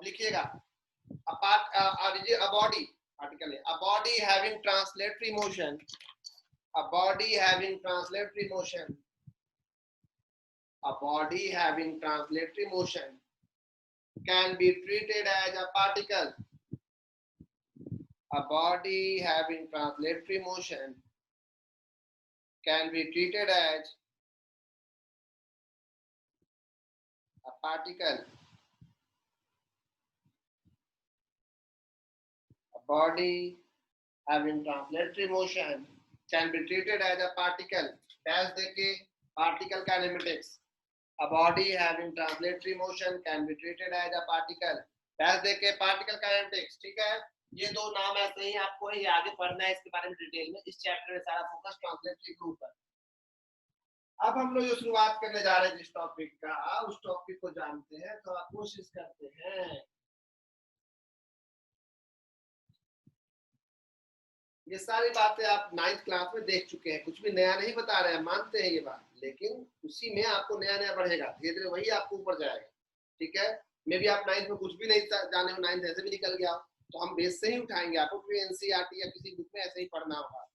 अब लिखिएगा a body article है, a body having translatory motion, a body having translatory motion, a body having translatory motion can be treated as a particle. A body having translatory motion can be treated as a particle. A body having translatory motion can be treated as a particle. Dash देके particle kinematics. A body having translatory motion can be treated as a particle. dash देके particle kinematics. ठीक है, ये दो नाम ऐसे ही आपको है, ये आगे पढ़ना है इसके बारे में डिटेल में। इस चैप्टर में सारा फोकस ट्रांसलेटरी के ऊपर। अब हम लोग जो शुरुआत करने जा रहे हैं जिस टॉपिक का, उस टॉपिक को जानते हैं, तो आप कोशिश करते हैं। ये सारी बातें आप 9th क्लास में देख चुके हैं, कुछ भी नया नहीं बता रहे हैं, मानते हैं ये बात, लेकिन उसी में आपको नया नया बढ़ेगा, धीरे धीरे वही आपको ऊपर जाएगा। ठीक है, मे भी आप 9th में कुछ भी नहीं जाने हो, 9th ऐसे भी निकल गया, तो हम बेस से ही उठाएंगे, आपको भी एनसीईआरटी या किसी बुक में ऐसे ही पढ़ना होगा।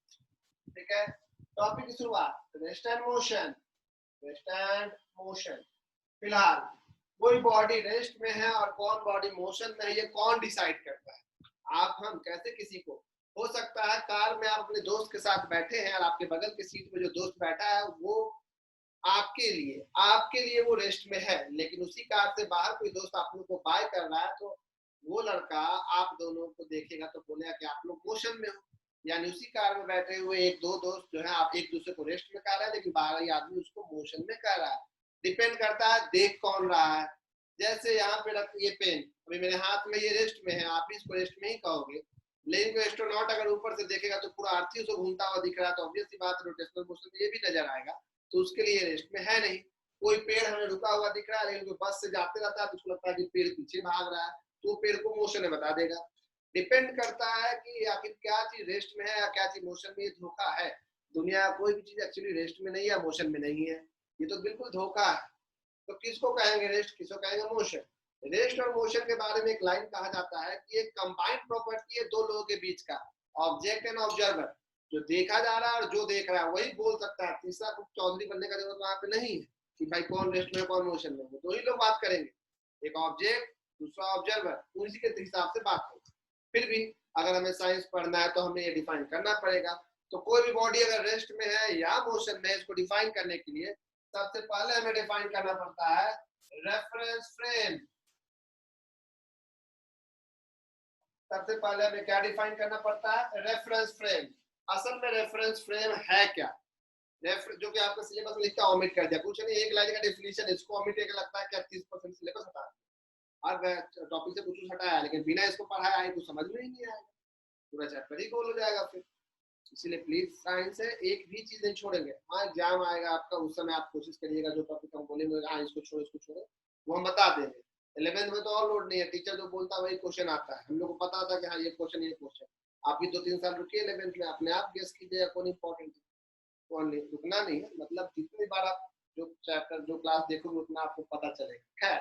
ठीक है, टॉपिक की शुरुआत, rest and motion. Rest and motion, फिलहाल कोई बॉडी रेस्ट में है और कौन बॉडी मोशन में है, ये कौन डिसाइड करता है? आप, हम, कैसे? किसी को हो सकता है कार में आप अपने दोस्त के साथ बैठे हैं और आपके बगल के सीट में जो दोस्त बैठा है वो आपके लिए वो रेस्ट में है, लेकिन उसी कार से बाहर कोई दोस्त आप लोग को बाय कर रहा है, तो वो लड़का आप दोनों को देखेगा तो बोलेगा कि आप लोग मोशन में हो। यानी उसी कार में बैठे हुए एक दो दोस्त जो है, आप एक दूसरे को रेस्ट में कर रहे हैं, लेकिन बाहर ही आदमी उसको मोशन में कर रहा है। डिपेंड करता है देख कौन रहा है। जैसे यहाँ पे रख ये पेन, अभी मेरे हाथ में, ये रेस्ट में है, आप इसको रेस्ट में ही कहोगे, लेकिन कोई एस्ट्रोनॉट अगर ऊपर से देखेगा तो पूरा अर्थी उसको घूमता हुआ दिख रहा है, तो ऑब्वियस सी बात है रोटेशनल मोशन में ये भी नजर आएगा, तो उसके लिए रेस्ट में है नहीं। कोई पेड़ हमें रुका हुआ दिख रहा है, लेकिन कोई बस से जाते रहता है तो उसको लगता है कि पेड़ पीछे भाग रहा है, तो पेड़ को मोशन में बता देगा। डिपेंड करता है कि आखिर क्या चीज रेस्ट में है या क्या चीज मोशन में। ये धोखा है, दुनिया कोई भी चीज एक्चुअली रेस्ट में नहीं है, मोशन में नहीं है, ये तो बिल्कुल धोखा है। तो किसको कहेंगे रेस्ट, किसको कहेंगे मोशन? रेस्ट और मोशन के बारे में एक लाइन कहा जाता है कि एक कंबाइंड प्रॉपर्टी है दो लोगों के बीच का, ऑब्जेक्ट एंड ऑब्जर्वर। जो देखा जा रहा है और जो देख रहा है वही बोल सकता है, तीसरा कुछ चौधरी बनने का जरूरत वहां पे नहीं है कि भाई कौन रेस्ट में कौन मोशन में, वो दो ही लोग बात करेंगे, एक ऑब्जेक्ट दूसरा ऑब्जर्वर, उसी के हिसाब से बात होगी। फिर भी अगर हमें साइंस पढ़ना है तो हमें ये डिफाइन करना पड़ेगा। तो कोई भी बॉडी अगर रेस्ट में है या मोशन में, इसको डिफाइन करने के लिए सबसे पहले हमें डिफाइन करना पड़ता है रेफरेंस फ्रेम। सबसे पहले हमें क्या डिफाइन करना पड़ता है? Reference frame. असल में रेफरेंस फ्रेम है क्या? जो कि आपका सिलेबस में लिखा ओमिट कर दिया, कुछ नहीं, एक लाइन का डेफिनेशन, इसको ओमिट करके लगता है कि 30% सिलेबस हटा और टॉपिक से कुछ हटाया, लेकिन बिना इसको पढ़ाया है कुछ समझ में ही नहीं आएगा, पूरा चैप्टर ही गोल हो जाएगा फिर। इसलिए प्लीज साइंस है, एक भी चीज नहीं छोड़ेंगे। हाँ, एग्जाम आएगा आपका, उस समय आप कोशिश करिएगा जो टॉपिक हम बोलेंगे, हाँ इसको छोड़ो इसको छोड़ो, वो हम बता देंगे। 11th में तो और लोड नहीं है, टीचर जो बोलता है वही क्वेश्चन आता है, हम लोग को पता था कि हाँ ये क्वेश्चन। आप भी 2-3 साल रुकिए 11th में, अपने आप गेस कीजिएगा कौन इंपॉर्टेंट है कौन नहीं। रुकना नहीं है, मतलब जितनी बार आप जो चैप्टर जो क्लास देखोगे उतना आपको पता चलेगा। खैर,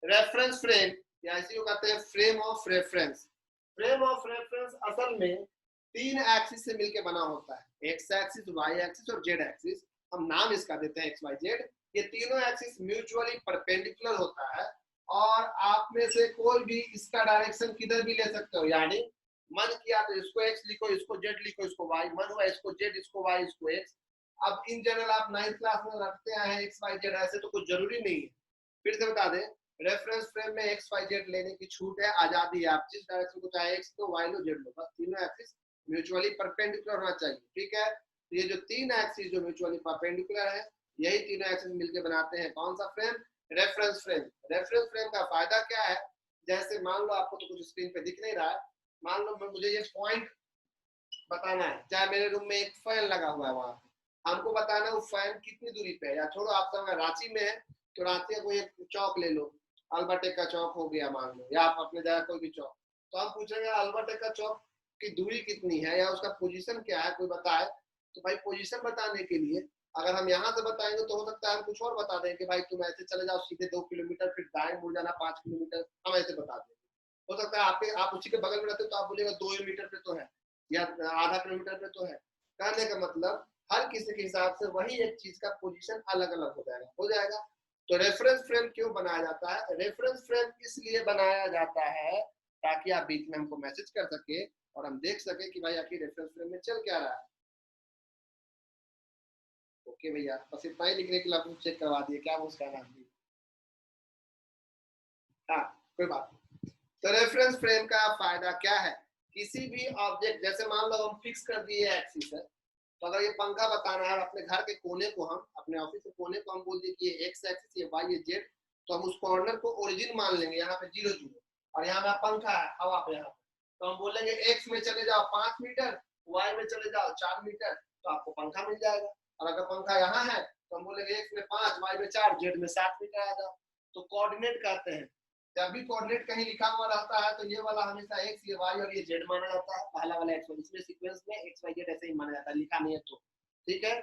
रेफरेंस फ्रेम या इसी को कहते हैं frame of reference. Frame of reference असल में 3 एक्सिस से मिलकर बना होता है, एक्स एक्सिस, वाई एक्सिस और जेड एक्सिस। हम नाम इसका देते हैं एक्स वाई जेड। ये तीनों एक्सिस म्यूचुअली परपेंडिकुलर होता है और आप में से कोई भी इसका डायरेक्शन किधर भी ले सकते हो, यानी मन किया तो इसको एक्स लिखो, इसको जेड लिखो, इसको वाई, मन हुआ इसको जेड, इसको वाई, इसको एक्स। अब इन जनरल आप 9th क्लास में रखते हैं एक्स वाई जेड, ऐसे तो कुछ जरूरी नहीं है। फिर से बता दें, रेफरेंस फ्रेम में एक्स वाई जेड लेने की छूट है, आजादी है, आप जिस डायरेक्शन को चाहे एक्स लो, वाई लो, जेड लो, बस तीनों एक्सिस म्यूचुअली परपेंडिकुलर होना चाहिए। ठीक है, तो ये जो 3 एक्सिस जो म्यूचुअली परपेंडिकुलर है, यही तीनों एक्सिस मिलकर बनाते हैं कौन सा frame? Reference frame. Reference frame का फायदा क्या है? जैसे मान लो आपको तो कुछ स्क्रीन पे दिख नहीं रहा है, मान लो मुझे ये पॉइंट बताना है, चाहे मेरे रूम में एक फैन लगा हुआ है, वहां हमको बताना वो फैन कितनी दूरी पे है। या छोड़ो, आप सब रांची में है तो रांची का कोई एक चौक ले लो, अल्बर्ट का चौक हो गया मान लो, या आप अपने जगह कोई भी चौक, तो हम पूछेंगे अल्बर्ट का चौक की दूरी कितनी है या उसका पोजीशन क्या है, कोई बताए। तो भाई पोजीशन बताने के लिए अगर हम यहाँ से बताएंगे तो हो सकता है हम कुछ और बता दें कि भाई तुम ऐसे चले जाओ सीधे 2 किलोमीटर, फिर दाएं मुड़ जाना 5 किलोमीटर, हम ऐसे बता देंगे। हो सकता है आपके आप उसी के बगल में रहते हो तो आप बोलेगा 2 मीटर पे तो है या आधा किलोमीटर पे तो है। कहने का मतलब हर किसी के हिसाब से वही एक चीज का पोजीशन अलग अलग हो जाएगा। तो रेफरेंस फ्रेम क्यों बनाया जाता है? रेफरेंस फ्रेम इसलिए बनाया जाता है ताकि आप बीच में हमको मैसेज कर सके और हम देख सके कि भाई आखिर रेफरेंस फ्रेम में चल क्या रहा है। ओके भैया, बस इतना ही लिखने के लिए आपको चेक करवा दिए क्या उसका नाम दी। हाँ, कोई बात नहीं। तो रेफरेंस फ्रेम का फायदा क्या है? किसी भी ऑब्जेक्ट, जैसे मान लो हम फिक्स कर दिए एक्सिस है, तो अगर ये पंखा बताना है अपने घर के कोने को, हम अपने ऑफिस के कोने को हम बोल दिए कि ये एक्स एक्सिस, ये वाई, ये जेड, तो हम उस कॉर्नर को ओरिजिन मान लेंगे, यहाँ पे 0 0 और यहाँ पे पंखा है हवा पे, यहाँ तो हम बोलेंगे एक्स में चले जाओ 5 मीटर, वाई में चले जाओ 4 मीटर, तो आपको पंखा मिल जाएगा। और अगर पंखा यहाँ है तो हम बोलेंगे एक्स में 5, वाई में 4, जेड में 7 मीटर आ जाओ। तो कोऑर्डिनेट कहते हैं, जब भी कोऑर्डिनेट कहीं लिखा हुआ रहता है तो ये वाला हमेशा एक्स, ये वाई और ये जेड माना जाता है, पहला वाला एक्स वाई, इसमें सीक्वेंस में एक्स वाई जेड ऐसे ही माना जाता है, लिखा नहीं है तो ठीक है।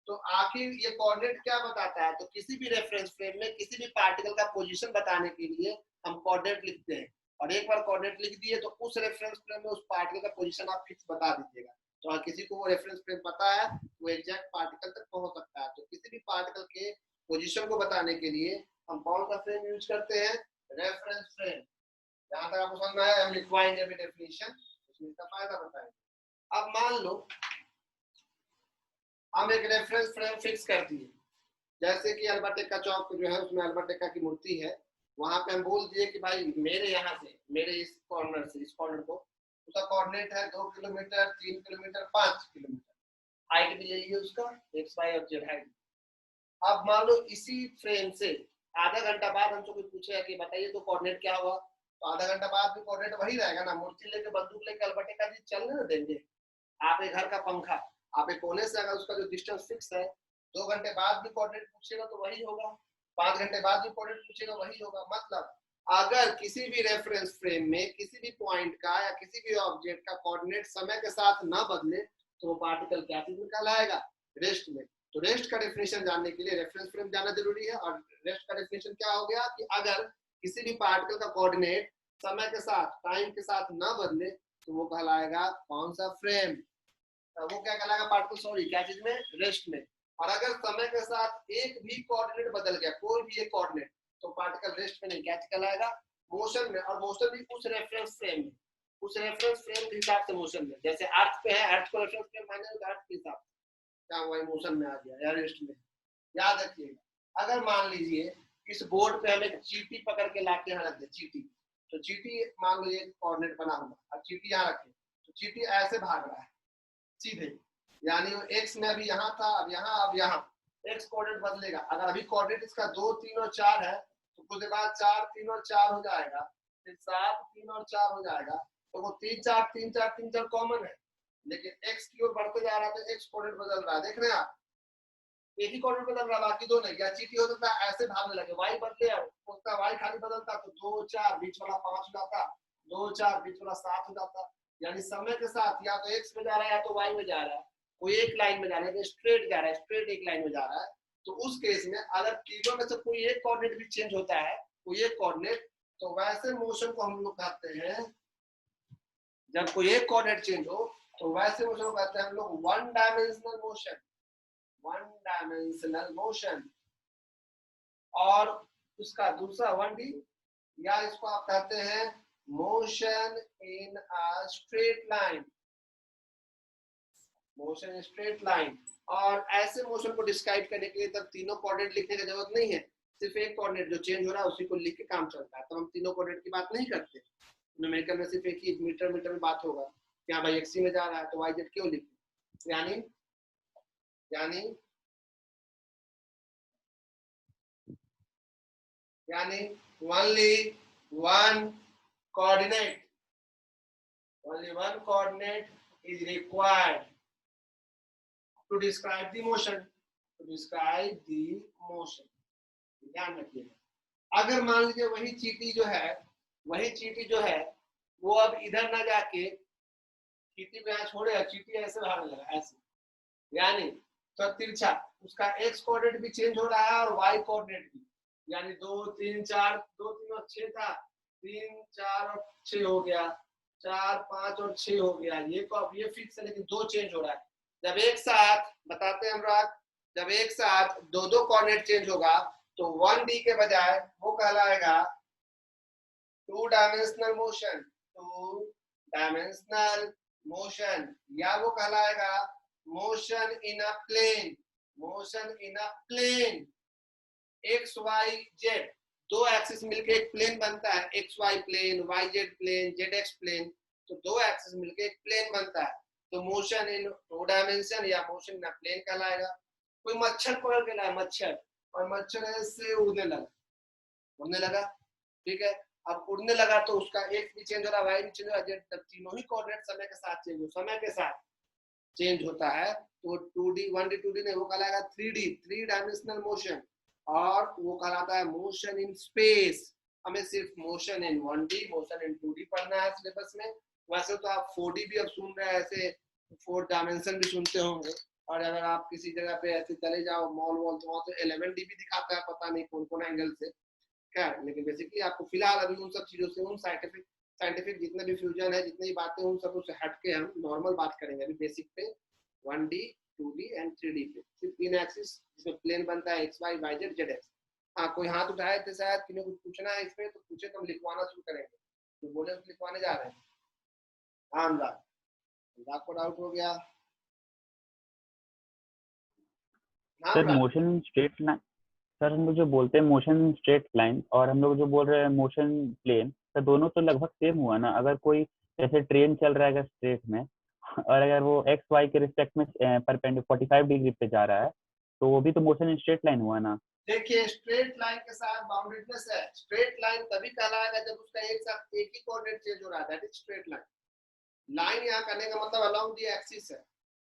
तो आखिर ये कोऑर्डिनेट क्या बताता है? तो किसी भी रेफरेंस फ्रेम में किसी भी पार्टिकल का पोजीशन बताने के लिए हम कोऑर्डिनेट लिखते हैं, और एक बार कोऑर्डिनेट लिख दिए तो उस रेफरेंस फ्रेम में उस पार्टिकल का पोजीशन आप फिक्स बता दीजिएगा। तो अगर किसी को वो रेफरेंस फ्रेम पता है वो एग्जैक्ट पार्टिकल तक पहुंच सकता है। तो किसी भी पार्टिकल के पोजीशन को बताने के लिए हम कौन सा फ्रेम यूज करते हैं? Reference frame. जहां तक आपको समझ में आया हम लिखवाएंगे अभी डेफिनेशन, उसमें इसका फायदा बताएंगे। अब मान लो हम एक रेफरेंस फ्रेम फिक्स कर दिए, जैसे कि अल्बर्ट एक्का चौक जो है उसमें अल्बर्ट एक्का की मूर्ति है, वहां पे हम बोल दिए कि भाई मेरे यहाँ से, मेरे इस कॉर्नर से इस कॉर्नर को, उसका कोऑर्डिनेट है 2 किलोमीटर, 3 किलोमीटर, 5 किलोमीटर, हाइट भी ले लिए उसका, एक्स वाई और जेड हाइट। अब मान लो इसी फ्रेम से आधा घंटा बाद हमसे कोई पूछेगा कि बताइए तो कोऑर्डिनेट क्या हुआ, तो आधा घंटा बाद भी कोऑर्डिनेट वही रहेगा ना, मूर्ति लेके बंदूक लेके अल्बर्ट एक्का जी चलने ना देंगे। आप एक घर का पंखा, आप एक कोने से अगर उसका जो डिस्टेंस फिक्स है, 2 घंटे बाद भी कोऑर्डिनेट पूछेगा तो वही होगा, 5 घंटे बाद भी कोऑर्डिनेट पूछेगा वही होगा। मतलब अगर किसी भी रेफरेंस फ्रेम में किसी भी पॉइंट का या किसी भी ऑब्जेक्ट का कोऑर्डिनेट समय के साथ ना बदले तो वो पार्टिकल क्या चीज में कहलाएगा? रेस्ट में। तो रेस्ट का डेफिनेशन जानने के लिए रेफरेंस फ्रेम जानना जरूरी है। और रेस्ट का डेफिनेशन क्या हो गया कि अगर किसी भी पार्टिकल का कोऑर्डिनेट समय के साथ, टाइम के साथ ना बदले तो वो कहलाएगा कौन सा फ्रेम? वो क्या कहलाएगा? पार्टिकल, सॉरी, क्या चीज में? रेस्ट में। और अगर समय के साथ एक भी कोऑर्डिनेट बदल गया, कोई भी एक कोऑर्डिनेट, तो पार्टिकल रेस्ट में नहीं, क्या कहलाएगा? मोशन में। और मोशन भी उस रेफरेंस फ्रेम में, उस रेफरेंस फ्रेम के हिसाब से मोशन में। जैसे अर्थ पे है, अर्थ को रेफरेंस फ्रेम माने तो अर्थ के हिसाब से क्या हुआ, मोशन में आ गया या रेस्ट में। याद रखिएगा, अगर मान लीजिए इस बोर्ड पे हम एक चीटी पकड़ के लाके यहाँ रख दे, चीटी, तो चीटी मान लो एक कोऑर्डिनेट बना हुआ, अब चीटी यहाँ रखे तो चीटी ऐसे भाग रहा है सीधे, यानी वो एक्स में अभी यहाँ था, अब यहाँ एक्स कोऑर्डिनेट बदलेगा। अगर अभी कोऑर्डिनेट इसका 2, 3 और 4 है तो कुछ देर बाद 4, 3 और 4 हो जाएगा, फिर 7, 3 और 4 हो जाएगा। तो वो 3, 4, 3, 4, 3, 4 कॉमन है, लेकिन एक्स की ओर बढ़ते जा रहा है तो एक्स कोऑर्डिनेट बदल रहा है। देख रहे हैं आप, एक ही कोऑर्डिनेट बदल रहा, बाकी दो नहीं। या चीटी हो सकता है ऐसे भागने लगे, वाई बदले, उसका वाई खाली बदलता तो 2, 4 बीच वाला 5 हो जाता, 2, 4 बीच वाला 7 हो जाता। यानी समय के साथ या तो एक्स में जा रहा है या तो वाई में जा रहा है, कोई एक लाइन में जा रहा है, स्ट्रेट जा रहा है, स्ट्रेट एक लाइन में जा रहा है। तो उस केस में अगर तीनों में से कोई एक कोऑर्डिनेट भी चेंज होता है, कोई एक कोऑर्डिनेट, तो वैसे मोशन को हम लोग कहते हैं, जब कोई एक कोऑर्डिनेट चेंज हो तो वैसे मोशन को कहते हैं हम लोग one dimensional motion, one dimensional motion. और उसका दूसरा 1D, या इसको आप कहते हैं motion in a straight line, motion in straight line. और ऐसे मोशन को डिस्क्राइब करने के लिए तब तीनों कोऑर्डिनेट लिखने की जरूरत नहीं है, सिर्फ एक कोऑर्डिनेट जो चेंज हो रहा है उसी को लिख के काम चलता है। तो हम तीनों कोऑर्डिनेट की बात नहीं करते, न्यूमेरिकल में सिर्फ एक ही मीटर मीटर में बात होगा कि हाँ भाई एक्सी में जा रहा है तो वाई जेड क्यों लिखे, यानी only one coordinate, only one coordinate is required to describe the motion, to describe the motion। ध्यान रखिएगा। अगर मान लीजिए वही चीटी जो है वो अब इधर ना जाके चीटी को यहाँ छोड़े, चीटी ऐसे भागने लगा ऐसे, यानी तो तिरछा, उसका एक्स कोऑर्डिनेट भी चेंज हो रहा है और वाई कोऑर्डिनेट भी, यानी 2, 3, 4, 2, 3 और 6 था, 3 4 और 6 हो गया, 4 5 और 6 हो गया। ये तो अब ये फिक्स है, लेकिन 2 चेंज हो रहा है। जब एक साथ बताते हैं अनुराग, जब एक साथ दो दो कोऑर्डिनेट चेंज होगा तो 1D के बजाय वो कहलाएगा 2 डायमेंशनल मोशन, 2 डायमेंशनल मोशन, या वो कहलाएगा motion in a plane, motion in a plane. X Y Z दो एक्सिस मिलके एक प्लेन बनता है, X Y plane, Y Z plane, Z X plane, तो दो एक्सिस मिलके एक प्लेन बनता है, तो मोशन इन 2 डायमेंशन या मोशन इन अ प्लेन कहलाएगा। कोई मच्छर पकड़ के लाया, मच्छर, और मच्छर ऐसे उड़ने लगा, ठीक है। अब उड़ने लगा तो उसका एक्स भी चेंज हो रहा है, वाई भी चेंज हो रहा है, जेड, तब तीनों ही कोऑर्डिनेट समय के साथ चेंज हो, समय के साथ चेंज होता है, तो 2D 1D 2D नहीं, वो कहलाएगा 3D, 3 डायमेंशनल मोशन, और वो कहलाता है मोशन इन स्पेस। हमें सिर्फ motion in 1D, motion in 2D पढ़ना है सिलेबस में। वैसे तो आप 4D भी अब सुन रहे हैं, ऐसे 4 डायमेंशन भी सुनते होंगे, और अगर आप किसी जगह पे ऐसे चले जाओ मॉल वॉल, तो वहाँ तो 11D भी दिखाता है, पता नहीं कौन कौन एंगल से क्या। लेकिन बेसिकली आपको फिलहाल अभी उन सब चीजों से, उन साइंटिफिक जितने भी फ्यूजन है, जितनी बातें, उन सब से हटके हम नॉर्मल बात करेंगे अभी बेसिक पे, 1D 2D एंड 3D पे। सिर्फ 3 एक्सिस जिसमें प्लेन बनता है, X Y Y Z Z X. हाँ, कोई हाथ उठाए थे शायद, किन्हीं कुछ पूछना है इसमें तो पूछे, तो हम लिखवाना शुरू करेंगे, जो बोले तो लिखवाने जा रहे हैं। हाँ अनुराग, अनुराग को डाउट हो गया। हाँ सर अनुराग, मोशन स्ट्रेट लाइन, सर हम लोग जो बोलते हैं मोशन स्ट्रेट लाइन और हम लोग जो बोल रहे हैं मोशन प्लेन, सर दोनों तो लगभग सेम हुआ ना। अगर कोई जैसे ट्रेन चल रहा है अगर स्ट्रेट में, और अगर वो एक्स वाई के रिस्पेक्ट में परपेंडिकुलर 45 डिग्री पे जा रहा है, तो वो भी तो मोशन इन स्ट्रेट लाइन हुआ ना। देखिए स्ट्रेट लाइन के साथ बाउंडेडनेस है। स्ट्रेट लाइन तभी कहलाएगा जब उसका एक साथ एक ही कोऑर्डिनेट चेंज हो रहा है, that is straight line. Line यहाँ करने का मतलब अलोंग दी एक्सिस है।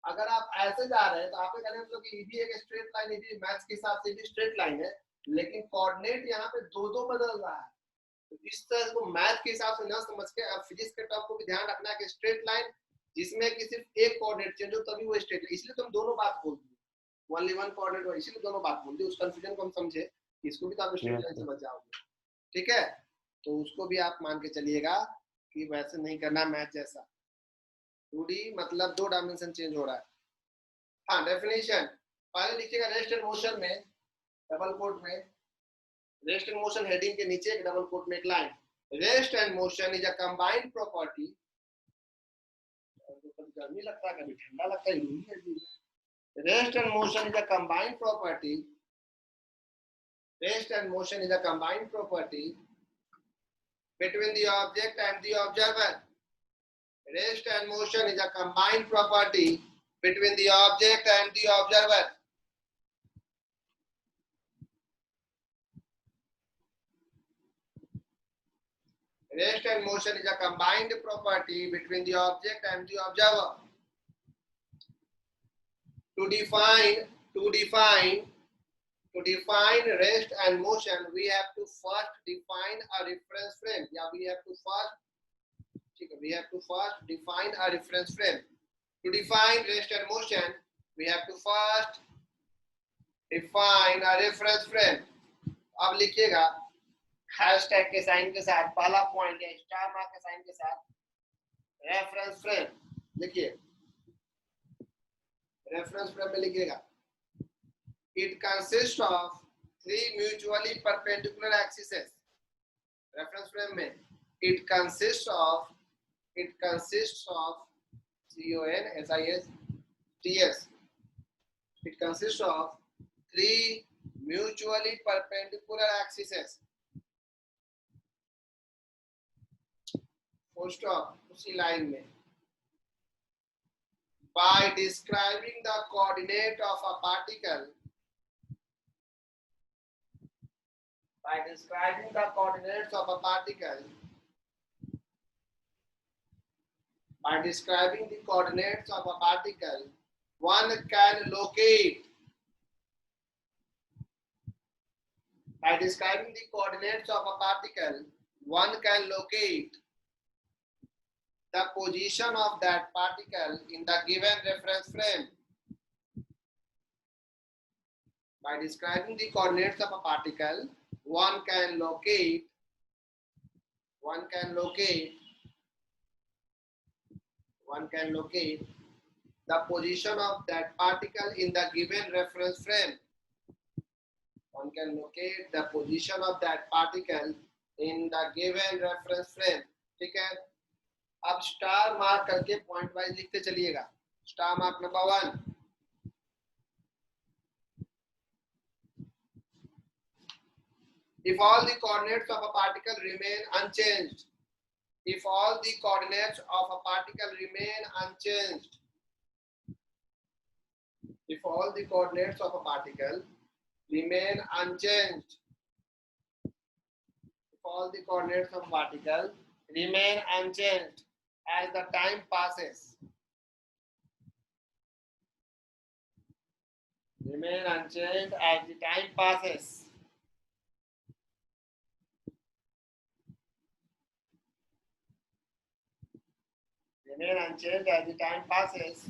अगर आप ऐसे जा रहे हैं तो आपके कहने मतलब कि ये भी एक स्ट्रेट लाइन, ये भी मैथ्स के हिसाब से भी स्ट्रेट लाइन है, लेकिन कोऑर्डिनेट यहाँ पे दो दो बदल रहा है। तो इस तरह को मैथ के हिसाब से न समझ के अब फिजिक्स के टर्म को भी ध्यान रखना है कि स्ट्रेट लाइन जिसमें कि सिर्फ एक कोऑर्डिनेट चेंज हो तभी वो स्ट्रेट लाइन। इसलिए तुम दोनों बात बोल दी, ओनली वन कोऑर्डिनेट, इसीलिए दोनों बात बोल दी। उस कंफ्यूजन को हम समझे, इसको भी तो आप स्ट्रेट यस लाइन सर। समझ जाओगे, ठीक है। तो उसको भी आप मान के चलिएगा कि वैसे नहीं करना मैथ जैसा। 2D मतलब 2 डायमेंशन चेंज हो रहा है। हाँ, डेफिनेशन पहले लिखिएगा, रेस्ट एंड मोशन में डबल कोट में, रेस्ट एंड मोशन हेडिंग के नीचे एक डबल कोट में एक line, rest and motion is a combined property. कभी गर्मी लगता है, कभी ठंडा लगता है। Rest and motion is a combined property, rest and motion is a combined property between the object and the observer. Rest and motion is a combined property between the object and the observer. Rest and motion is a combined property between the object and the observer. To define rest and motion, we have to first define a reference frame. Yeah, we have to first define a reference frame. To define rest and motion, we have to first define a reference frame. अब लिखिएगा hashtag के sign के साथ, पहला point या star mark के sign के साथ, रेफरेंस फ्रेम लिखिए। रेफरेंस फ्रेम में लिखिएगा, it consist of 3 mutually perpendicular axis. Reference frame में it consist of CONSISTS, it consists of 3 mutually perpendicular axes. Full stop, उसी लाइन में। By describing the coordinate of a particle, by describing the coordinates of a particle, by describing the coordinates of a particle, one can locate, by describing the coordinates of a particle, one can locate the position of that particle in the given reference frame. By describing the coordinates of a particle, one can locate one can locate the position of that particle in the given reference frame. One can locate the position of that particle in the given reference frame. ठीक है, अब star mark करके point wise लिखते चलिएगा. Star mark number 1. If all the coordinates of a particle remain unchanged, if all the coordinates of a particle remain unchanged, if all the coordinates of a particle remain unchanged, if all the coordinates of a particle remain unchanged as the time passes, remain unchanged as the time passes, remain unchanged as the time passes,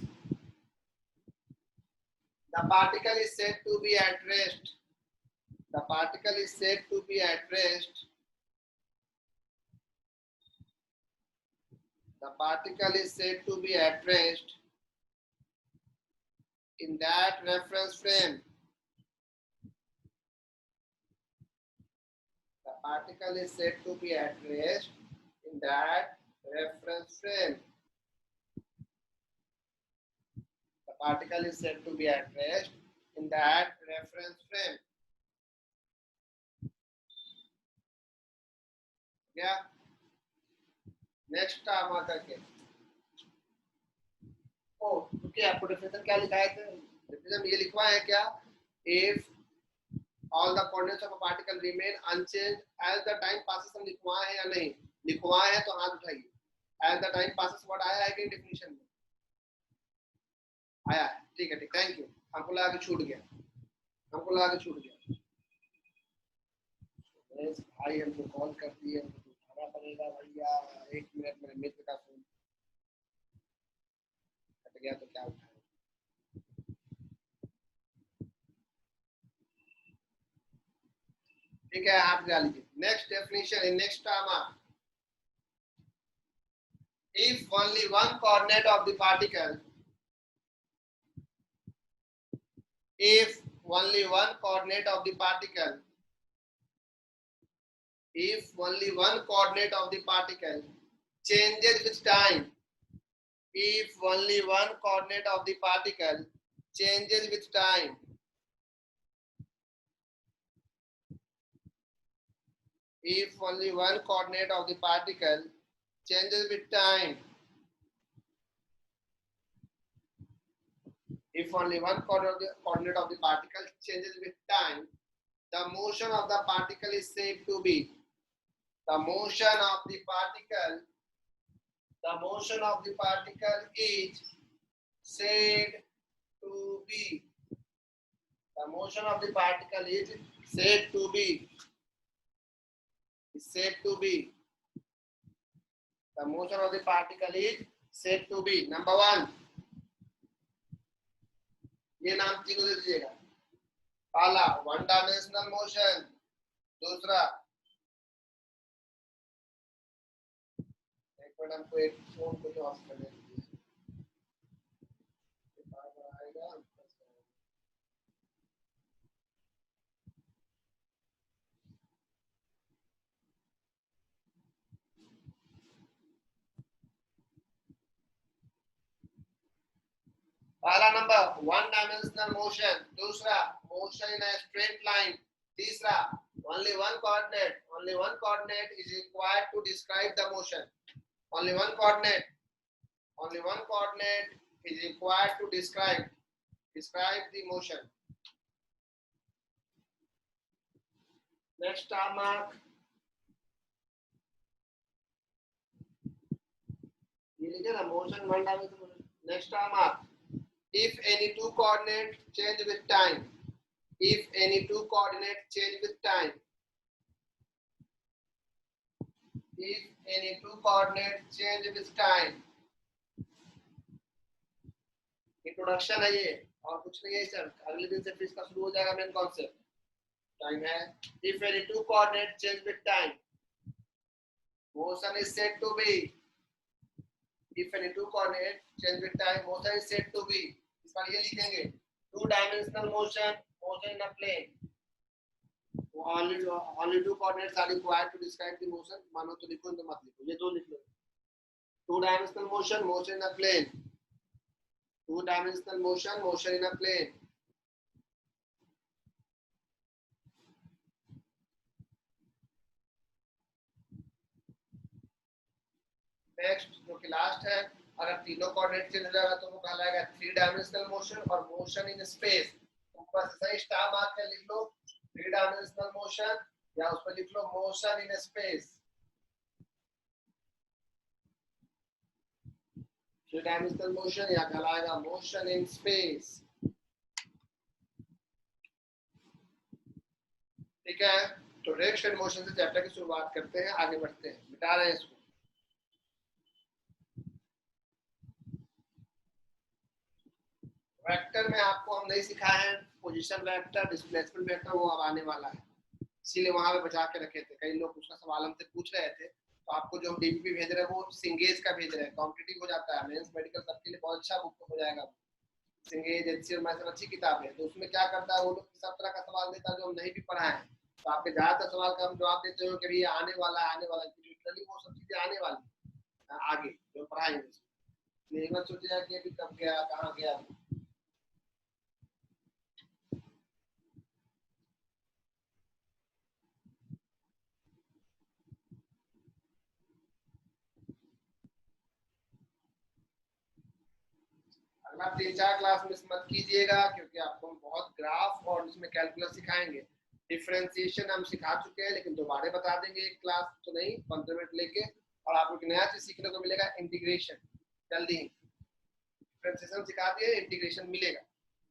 the particle is said to be at rest. The particle is said to be at rest. The particle is said to be at rest in that reference frame. The particle is said to be at rest in that reference frame. The particle is said to be at rest in that reference frame. क्या next term आकर के ओ okay, आपको definition क्या लिखा है? Definition ये लिखवा है क्या? If all the coordinates of a particle remain unchanged as the time passes. हम लिखवा है या नहीं लिखवा है तो हाथ उठाइए. As the time passes word आया है कि डेफिनेशन में आया है? ठीक है, ठीक, थैंक यू. हमको लगा कि छूट गया, हमको लगा कि छूट गया. भाई हमको कॉल कर दिए, पड़ेगा भैया. 1 मिनट, मेरे मित्र का फोन कट गया तो क्या उठाए. ठीक है, आप जा लीजिए. Next definition in next term, if only one coordinate of the particle, if only one coordinate of the particle, if only one coordinate of the particle changes with time, if only one coordinate of the particle changes with time, if only one coordinate of the particle changes with time, if only one coordinate of the particle changes with time, the motion of the particle is said to be, the motion of the particle, the motion of the particle is said to be, the motion of the particle is said to be, is said to be, the motion of the particle is said to be. Number 1, ये नाम तीनों दे दीजिएगा. पहला one dimensional motion, दूसरा एक minute हमको एक phone को तो ऑफ करने दीजिए. आएगा पहला नंबर वन डायमेंशनल मोशन, दूसरा motion in a straight line, तीसरा only one coordinate is required to describe the motion. Only one coordinate is required to describe the motion. Next star mark, ये लिखे ना motion one dimensional. Next star mark, if any two coordinates change with time, if any two coordinates change with time, if any two coordinates change with time. Introduction है ये और कुछ नहीं है sir. अगले दिन से फिर इसका शुरू हो जाएगा मेन कॉन्सेप्ट. टाइम है. if any two coordinates change with time, motion is said to be, if any two coordinate change with time, motion is said to be, इस बार ये लिखेंगे, two dimensional motion, motion in a plane. Only two coordinates are required to describe the motion. मानो तो लिखो, तो मत लिखो, ये दो लिख लो. Two dimensional motion, motion in a plane. Two dimensional motion, motion in a plane. Next जो कि लास्ट है, अगर तीनों कोऑर्डिनेट चेंज हो जाएगा तो वो कहलाएगा थ्री डायमेंशनल मोशन और मोशन इन स्पेस. ऊपर से सही स्टार मार्क कर लिख लो थ्री डायमेंशनल मोशन, या उस पर लिख लो motion in space. Three dimensional motion या कहलाएगा मोशन इन स्पेस. ठीक है, तो डायरेक्शन मोशन से चैप्टर की शुरुआत करते हैं, आगे बढ़ते हैं, मिटा रहे हैं इसको. वेक्टर में आपको हम नहीं सिखाए हैं पोजीशन वेक्टर, डिस्प्लेसमेंट वेक्टर, वो अब आने वाला है, इसीलिए वहां पे बचा के रखे थे. कई लोग उसका सवाल हमसे पूछ रहे थे, तो आपको जो हम डीपीपी भेज रहे हैं वो सिंगेज का भेज रहे हैं. कॉम्पिटिटिव हो जाता है, मेंस मेडिकल सबके लिए बहुत अच्छा बुक हो जाएगा. सिंगेज एचसीएल में सब अच्छी किताब है. तो उसमें क्या करता है वो लोग सब तरह का सवाल देता है जो हम नहीं भी पढ़ाए हैं. तो आपके ज्यादातर सवाल का हम जवाब देते हो कि भैया आने वाला है, आने वाला है. लिटरली वो सब चीजें आने वाली आगे जो पढ़ाएंगे. ये मत सोचिए कि अभी कब गया कहाँ गया. अगला 3-4 क्लास मिस मत कीजिएगा, क्योंकि आपको हम बहुत ग्राफ और इसमें कैलकुलस सिखाएंगे. डिफरेंशिएशन हम सिखा चुके हैं, लेकिन दोबारा बता देंगे एक क्लास तो नहीं, 15 मिनट लेके. और आपको एक नया चीज सीखने को मिलेगा, इंटीग्रेशन. जल्दी डिफरेंशिएशन सिखा दिए, इंटीग्रेशन मिलेगा.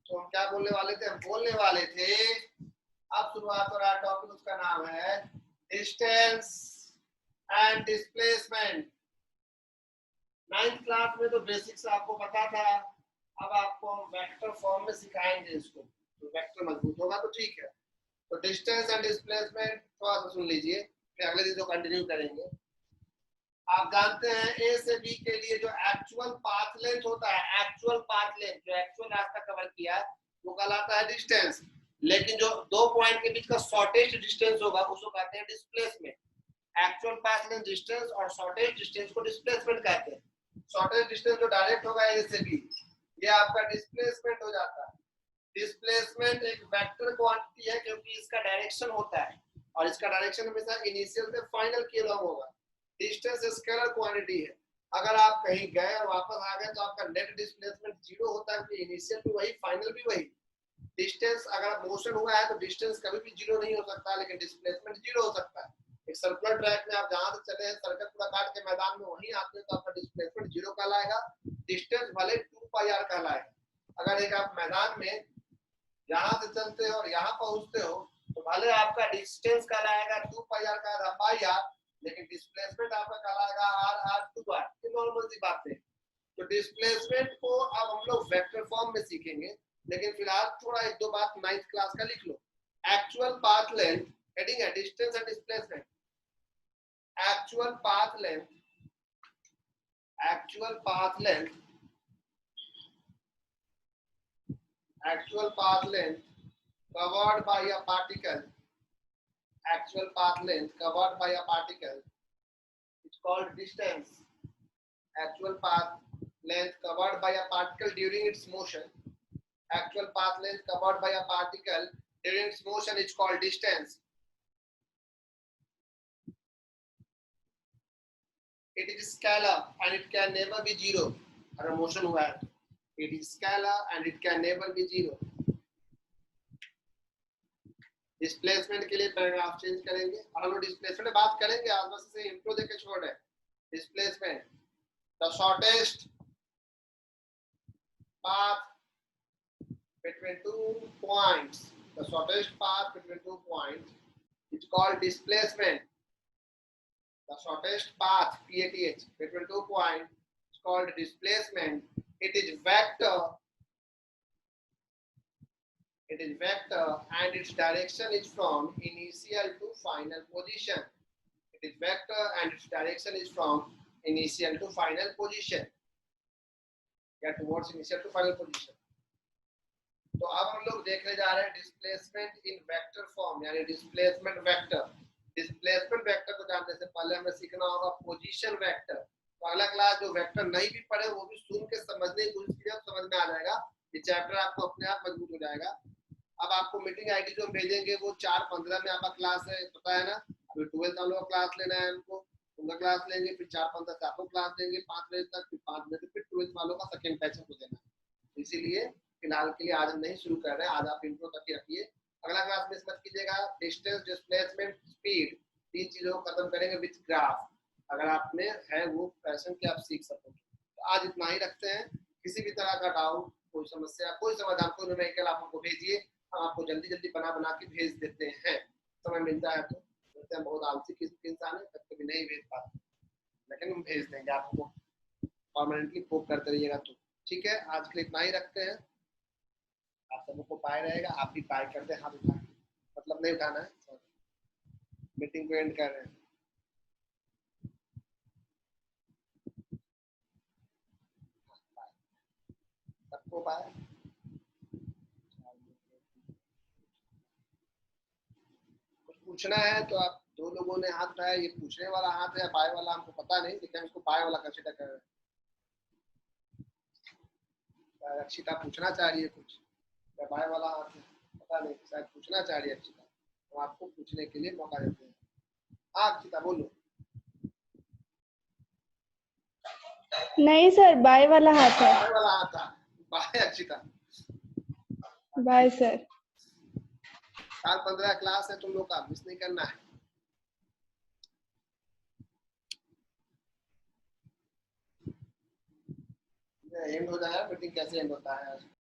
तो हम क्या बोलने वाले थे, हम बोलने वाले थे, अब शुरुआत हो रहा है टॉपिक, उसका नाम है distance and displacement. 9th class में तो बेसिक्स आपको पता था, अब आपको हम वेक्टर फॉर्म में सिखाएंगे इसको, तो वेक्टर मजबूत होगा तो ठीक है. तो डिस्टेंस एंड डिस्प्लेसमेंट थोड़ा सा सुन लीजिए, फिर अगले दिन तो कंटिन्यू करेंगे. आप जानते हैं ए से बी के लिए जो एक्चुअल पाथ लेंथ होता है, एक्चुअल पाथ लेंथ जो एक्चुअल रास्ता कवर किया है वो कहलाता है डिस्टेंस. लेकिन जो दो पॉइंट के बीच का शॉर्टेस्ट डिस्टेंस होगा उसको कहते हैं displacement. Actual path length distance और शॉर्टेस्ट डिस्टेंस को डिस्प्लेसमेंट कहते हैं. शॉर्टेस्ट डिस्टेंस जो डायरेक्ट होगा ए से बी, ये आपका डिस्प्लेसमेंट हो जाता है. डिस्प्लेसमेंट एक वेक्टर क्वांटिटी है, क्योंकि इसका डायरेक्शन होता है और इसका डायरेक्शन हमेशा इनिशियल से फाइनल के अलॉन्ग होगा. डिस्टेंस स्केलर क्वांटिटी है. अगर आप कहीं गए और वापस आ गए तो आपका नेट डिस्प्लेसमेंट जीरो होता है, क्योंकि इनिशियल भी वही फाइनल भी वही. डिस्टेंस अगर मोशन हुआ है तो डिस्टेंस कभी भी जीरो नहीं हो सकता, लेकिन डिस्प्लेसमेंट जीरो हो सकता है. एक सर्कुलर ट्रैक में आप जहां से चले हैं सर्कल पूरा काट के मैदान में वहीं आते हैं तो आपका डिस्प्लेसमेंट जीरो कहलाएगा. डिस्टेंस भले 2πr कहलाएगा. अगर एक आप मैदान में यहाँ से चलते हो और यहाँ पहुंचते हो तो भले आपका डिस्टेंस कहलाएगा 2πr का r, लेकिन डिस्प्लेसमेंट आपका कहलाएगा r2r. ये नॉर्मल सी बात है. तो डिस्प्लेसमेंट को अब हम लोग वेक्टर फॉर्म में सीखेंगे, लेकिन फिलहाल थोड़ा एक दो बात 9th क्लास का लिख लो. एक्चुअल पाथ लेंथ, हेडिंग है distance and displacement. Actual path length, actual path length covered by a particle, actual path length covered by a particle, it's called distance. Actual path length covered by a particle during its motion, actual path length covered by a particle during its motion is called distance. It is scalar and it can never be zero. अगर motion हुआ है it is scalar and it can never be zero. Displacement के लिए paragraph change करेंगे और हम लोग displacement बात करेंगे. आज बस से इंट्रो देके छोड़ रहे हैं. Displacement, the shortest path between 2 points, the shortest path between 2 points is called displacement. The shortest path PATH between 2 points is called displacement. It is vector. It is vector and its direction is from initial to final position. It its vector and its direction is from initial to final position या towards initial to final position. तो अब हम लोग देखने जा रहे हैं displacement in vector form यानी डिस्प्लेसमेंट वेक्टर. डिस्प्लेसमेंट वेक्टर को जानने से पहले हमें सीखना होगा पोजीशन वेक्टर. तो अगला क्लास जो वेक्टर नहीं भी पढ़े वो भी सुन के समझने की कोशिश कीजिए, समझ में आ जाएगा. ये चैप्टर आपको अपने आप मजबूत हो जाएगा. अब आपको मीटिंग आईडी जो हम भेजेंगे वो 4:15 में आपका क्लास है, पता है ना. अभी 12th वालों का क्लास लेना है हमको, उनका क्लास लेंगे, फिर 4:15 से आपको क्लास देंगे 5 बजे तक, फिर 5 बजे से फिर 12th वालों का सेकंड बैच को देना है. इसीलिए फिलहाल के लिए आज हम नहीं शुरू कर रहे हैं. आज आप इंट्रो तक ही रखिए. अगला क्लास मिस मत कीजिएगा. डिस्टेंस, डिस्प्लेसमेंट, स्पीड, 3 चीजों को खत्म करेंगे विद ग्राफ. अगर आप में है वो पैशन कि आप सीख सको. तो आज इतना ही रखते हैं. किसी भी तरह का डाउट, कोई समस्या, कोई समाधान, कोई न्यूमेरिकल आप हमको भेजिए, हम आपको जल्दी जल्दी बना के भेज देते हैं. समय मिलता है तो हम बहुत आलसी इंसान है, कभी नहीं भेज पाते, लेकिन हम भेज देंगे आपको. परमानेंटली कोप करते रहिएगा. तो ठीक है, आज के लिए इतना ही रखते हैं. आप सबको पाए रहेगा. आप भी पाए करते हैं, हाथ उठा के, मतलब नहीं उठाना है. मीटिंग को एंड कर रहे हैं. सबको पाए. कुछ पूछना है तो आप, 2 लोगों ने हाथ उठाया, ये पूछने वाला हाथ है या पाए वाला हमको पता नहीं, लेकिन इसको पाए वाला कंसीडर कर रहे हैं. अक्षिता पूछना चाह रही है कुछ, या पाए वाला हाथ है पता नहीं, शायद पूछना चाह रही है अक्षिता. तो आपको पूछने के लिए मौका देते हैं. हाँ अक्षिता बोलो. नहीं सर, बाय वाला हाथ है. पाए वाला हाथ था. Bye Akshita. Bye sir. 4:15 class है तुम लोग का, मिस नहीं करना है. एंड हो जाएगा. मीटिंग कैसे एंड होता है.